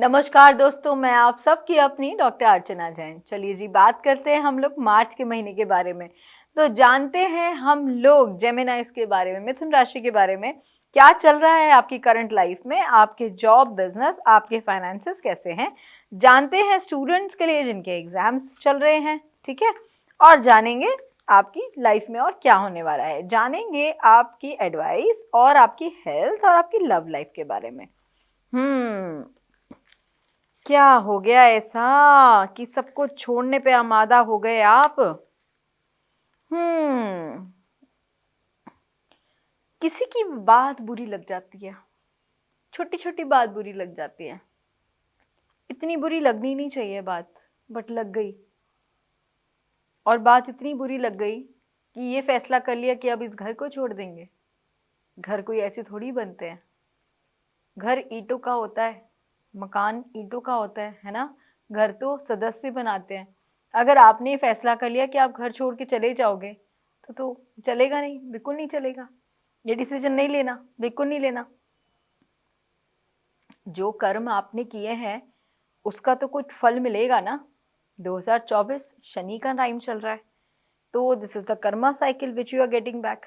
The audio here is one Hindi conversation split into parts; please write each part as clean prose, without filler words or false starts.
नमस्कार दोस्तों, मैं आप सबकी अपनी डॉक्टर अर्चना जैन। चलिए जी, बात करते हैं हम लोग मार्च के महीने के बारे में। तो जानते हैं हम लोग जेमिनाइज के बारे में, मिथुन राशि के बारे में। क्या चल रहा है आपकी करंट लाइफ में, आपके जॉब, बिजनेस, आपके फाइनेंसेस कैसे हैं। जानते हैं स्टूडेंट्स के लिए जिनके एग्जाम्स चल रहे हैं, ठीक है। और जानेंगे आपकी लाइफ में और क्या होने वाला है। जानेंगे आपकी एडवाइस और आपकी हेल्थ और आपकी लव लाइफ के बारे में। क्या हो गया ऐसा कि सबको छोड़ने पे आमादा हो गए आप। किसी की बात बुरी लग जाती है, छोटी छोटी बात बुरी लग जाती है। इतनी बुरी लगनी नहीं चाहिए बात, बट लग गई। और बात इतनी बुरी लग गई कि ये फैसला कर लिया कि अब इस घर को छोड़ देंगे। घर कोई ऐसे थोड़ी बनते हैं। घर ईंटों का होता है, मकान ईंटों का होता है ना। घर तो सदस्य बनाते हैं। अगर आपने फैसला कर लिया कि आप घर छोड़ के चले जाओगे तो चलेगा नहीं, बिल्कुल नहीं चलेगा। ये डिसीजन नहीं लेना, बिल्कुल नहीं लेना। जो कर्म आपने किए हैं उसका तो कुछ फल मिलेगा ना। 2024 शनि का टाइम चल रहा है, तो this is the karma cycle which you are getting back.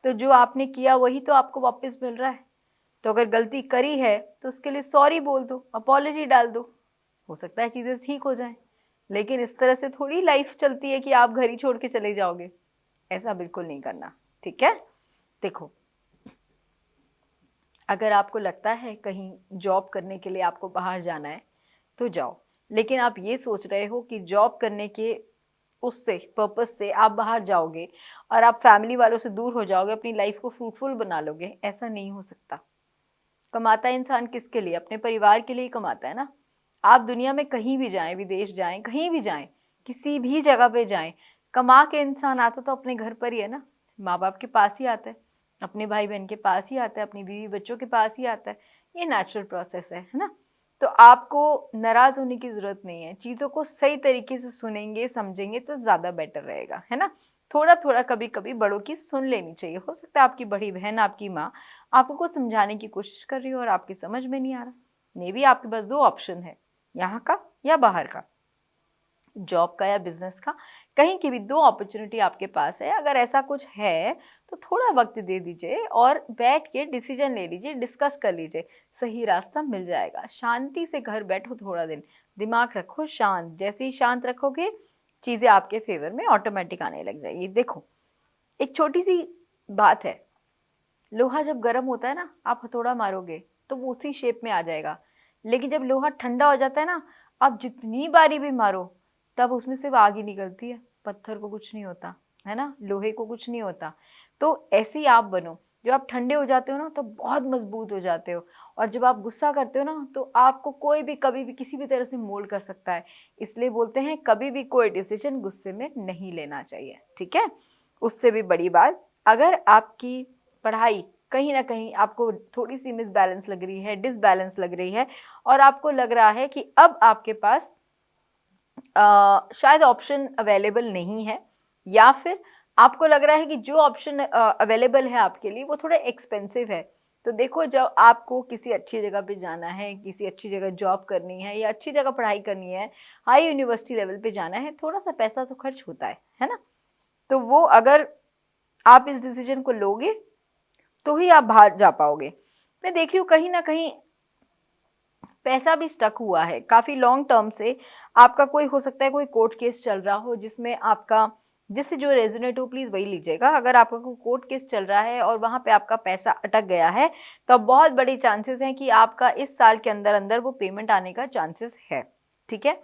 तो जो आपने किया वही तो आपको वापस मिल रहा है। तो अगर गलती करी है तो उसके लिए सॉरी बोल दो, अपॉलॉजी डाल दो। हो सकता है चीज़ें ठीक हो जाएं। लेकिन इस तरह से थोड़ी लाइफ चलती है कि आप घर ही छोड़ के चले जाओगे। ऐसा बिल्कुल नहीं करना, ठीक है। देखो, अगर आपको लगता है कहीं जॉब करने के लिए आपको बाहर जाना है तो जाओ। लेकिन आप ये सोच रहे हो कि जॉब करने के उससे पर्पस से आप बाहर जाओगे और आप फैमिली वालों से दूर हो जाओगे, अपनी लाइफ को फ्रूटफुल बना लोगे, ऐसा नहीं हो सकता। कमाता है इंसान किसके लिए? अपने परिवार के लिए ही कमाता है ना। आप दुनिया में कहीं भी जाएं, विदेश जाएं, कहीं भी जाएं, किसी भी जगह पे जाएं, कमा के इंसान आता तो अपने घर पर ही है ना। माँ बाप के पास ही आता है, अपने भाई बहन के पास ही आता है, अपनी बीवी बच्चों के पास ही आता है। ये नेचुरल प्रोसेस है ना। तो आपको नाराज होने की जरूरत नहीं है। चीज़ों को सही तरीके से सुनेंगे, समझेंगे तो ज़्यादा बेटर रहेगा, है ना। थोड़ा थोड़ा कभी कभी बड़ों की सुन लेनी चाहिए। हो सकता है आपकी बड़ी बहन, आपकी माँ आपको कुछ समझाने की कोशिश कर रही हो और आपकी समझ में नहीं आ रहा। मे बी आपके पास दो ऑप्शन है, यहाँ का या बाहर का, जॉब का या बिजनेस का। कहीं की भी दो अपॉर्चुनिटी आपके पास है। अगर ऐसा कुछ है तो थोड़ा वक्त दे दीजिए और बैठ के डिसीजन ले लीजिए, डिस्कस कर लीजिए। सही रास्ता मिल जाएगा। शांति से घर बैठो थोड़ा दिन, दिमाग रखो शांत। जैसे ही शांत रखोगे चीज़ें आपके फेवर में ऑटोमेटिक आने लग जाएगी। देखो, एक छोटी सी बात है। लोहा जब गर्म होता है ना, आप हथौड़ा मारोगे तो वो उसी शेप में आ जाएगा। लेकिन जब लोहा ठंडा हो जाता है ना, आप जितनी बारी भी मारो तब उसमें सिर्फ आग ही निकलती है। पत्थर को कुछ नहीं होता, है ना, लोहे को कुछ नहीं होता। तो ऐसे ही आप बनो। जब आप ठंडे हो जाते हो ना तो बहुत मजबूत हो जाते हो। और जब आप गुस्सा करते हो ना तो आपको कोई भी कभी भी किसी भी तरह से मोल्ड कर सकता है। इसलिए बोलते हैं कभी भी कोई डिसीजन गुस्से में नहीं लेना चाहिए, ठीक है। उससे भी बड़ी बात, अगर आपकी पढ़ाई कहीं ना कहीं आपको थोड़ी सी मिसबैलेंस लग रही है, डिसबैलेंस लग रही है, और आपको लग रहा है कि अब आपके पास शायद ऑप्शन अवेलेबल नहीं है, या फिर आपको लग रहा है कि जो ऑप्शन अवेलेबल है आपके लिए वो थोड़ा एक्सपेंसिव है। तो देखो, जब आपको किसी अच्छी जगह पे जाना है, किसी अच्छी जगह जॉब करनी है या अच्छी जगह पढ़ाई करनी है, हाई यूनिवर्सिटी लेवल पे जाना है, थोड़ा सा पैसा तो खर्च होता है ना। तो वो अगर आप इस डिसीजन को लोगे तो ही आप बाहर जा पाओगे। मैं देख रही हूँ कहीं ना कहीं पैसा भी स्टक हुआ है काफ़ी लॉन्ग टर्म से। आपका कोई हो सकता है कोई कोर्ट केस चल रहा हो जिसमें आपका, जिससे जो रेजोनेट हो प्लीज़ वही लीजिएगा। अगर आपका कोई कोर्ट केस चल रहा है और वहाँ पे आपका पैसा अटक गया है तो बहुत बड़ी चांसेस हैं कि आपका इस साल के अंदर अंदर वो पेमेंट आने का चांसेस है, ठीक है।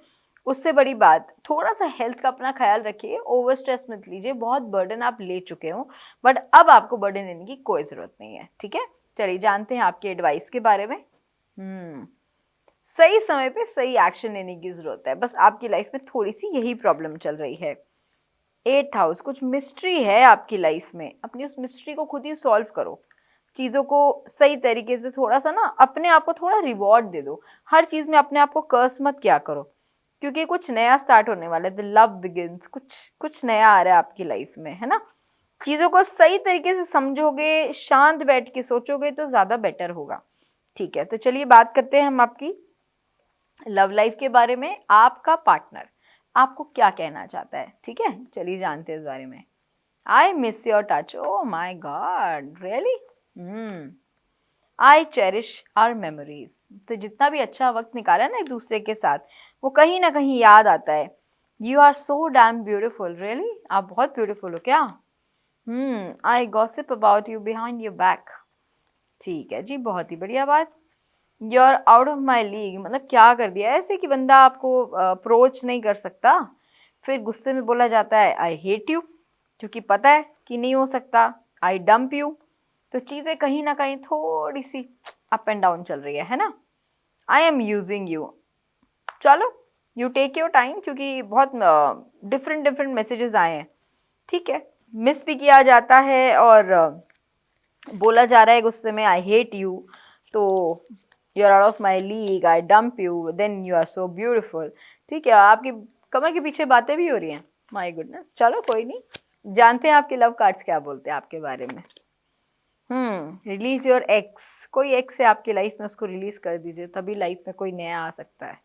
उससे बड़ी बात, थोड़ा सा हेल्थ का अपना ख्याल रखिए। ओवर स्ट्रेस मत लीजिए, बहुत बर्डन आप ले चुके हो, बट अब आपको बर्डन लेने की कोई ज़रूरत नहीं है, ठीक है। चलिए जानते हैं आपकी एडवाइस के बारे में। सही समय पे सही एक्शन लेने की जरूरत है। बस आपकी लाइफ में थोड़ी सी यही प्रॉब्लम चल रही है। 8th हाउस, कुछ मिस्ट्री है आपकी लाइफ में। अपनी उस मिस्ट्री को खुद ही सॉल्व करो। चीज़ों को सही तरीके से थोड़ा सा ना अपने आप को थोड़ा रिवॉर्ड दे दो। हर चीज़ में अपने आप को कर्स मत क्या करो, क्योंकि कुछ नया स्टार्ट होने वाला है। द लव बिगिंस, कुछ कुछ नया आ रहा है आपकी लाइफ में, है ना। चीज़ों को सही तरीके से समझोगे, शांत बैठ के सोचोगे तो ज़्यादा बेटर होगा, ठीक है। तो चलिए बात करते हैं हम आपकी लव लाइफ के बारे में आपका पार्टनर आपको क्या कहना चाहता है, ठीक है, चलिए जानते हैं इस बारे में। I miss your touch, oh my god really, I cherish our memories, तो जितना भी अच्छा वक्त निकाला ना एक दूसरे के साथ वो कहीं ना कहीं याद आता है। You are so damn beautiful, really आप बहुत ब्यूटिफुल हो क्या। I gossip about you behind your back, ठीक है जी, बहुत ही बढ़िया बात। You are out of my league, मतलब क्या कर दिया ऐसे कि बंदा आपको अप्रोच नहीं कर सकता। फिर गुस्से में बोला जाता है आई हेट यू, क्योंकि पता है कि नहीं हो सकता। आई डंप यू, तो चीज़ें कहीं ना कहीं थोड़ी सी अप एंड डाउन चल रही है ना। आई एम यूजिंग यू, चलो यू टेक योर टाइम, क्योंकि बहुत डिफरेंट डिफरेंट मैसेजेस आए हैं, ठीक है। मिस भी किया जाता है और बोला जा रहा है गुस्से में आई हेट यू, तो you are out of my league, I dump you, then you are so beautiful, ठीक है। आपकी कमर के पीछे बातें भी हो रही हैं, माई गुडनेस, चलो कोई नहीं, जानते हैं आपके लव कार्ड्स क्या बोलते हैं आपके बारे में। रिलीज योर एक्स, कोई एक्स है आपकी लाइफ में उसको रिलीज कर दीजिए, तभी लाइफ में कोई नया आ सकता है।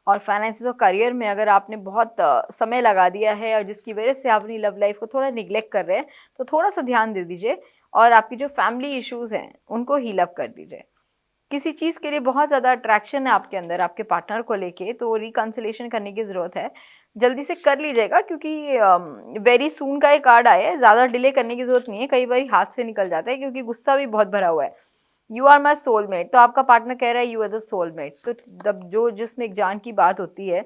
और फाइनेंसिस और करियर में अगर आपने बहुत समय लगा दिया है और जिसकी वजह से आप अपनी लव लाइफ को थोड़ा निग्लेक्ट कर रहे हैं, तो थोड़ा सा ध्यान दे दीजिए और आपकी जो फैमिली इश्यूज हैं उनको हील अप कर दीजिए। किसी चीज़ के लिए बहुत ज़्यादा अट्रैक्शन है आपके अंदर आपके पार्टनर को लेके, तो रिकन्सिलेशन करने की ज़रूरत है, जल्दी से कर लीजिएगा, क्योंकि वेरी सून का एक कार्ड आया है, ज़्यादा डिले करने की ज़रूरत नहीं है, कई बार हाथ से निकल जाता है क्योंकि गुस्सा भी बहुत भरा हुआ है। यू आर माई सोलमेट, तो आपका पार्टनर कह रहा है यू आर द सोलमेट, तो जब जो जिसमें एक जान की बात होती है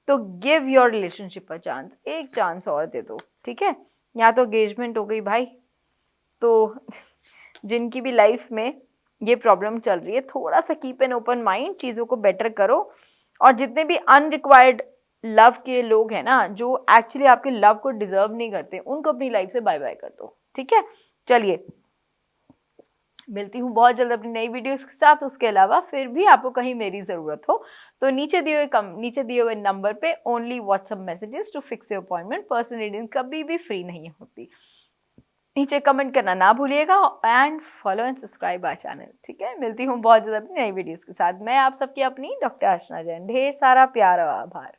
तो give your relationship a chance, एक चांस और दे दो, ठीक है। या तो एंगेजमेंट हो गई भाई, तो जिनकी भी लाइफ में ये प्रॉब्लम चल रही है, थोड़ा सा कीप एन ओपन माइंड, चीज़ों को बेटर करो। और जितने भी अनरिक्वायर्ड लव के लोग हैं ना, जो एक्चुअली आपके लव को डिजर्व नहीं करते, उनको अपनी लाइफ से बाय बाय कर दो, ठीक है। चलिए मिलती हूँ बहुत जल्द अपनी नई वीडियोस के साथ। उसके अलावा फिर भी आपको कहीं मेरी ज़रूरत हो तो नीचे दिए हुए नंबर पे only WhatsApp messages to fix your appointment, personal reading कभी भी फ्री नहीं होती। नीचे कमेंट करना ना भूलिएगा and follow and subscribe our channel, ठीक है। मिलती हूँ बहुत जल्द अपनी नई वीडियोस के साथ। मैं आप सबकी अपनी डॉक्टर अर्चना जैन, ढेर सारा प्यार और आभार।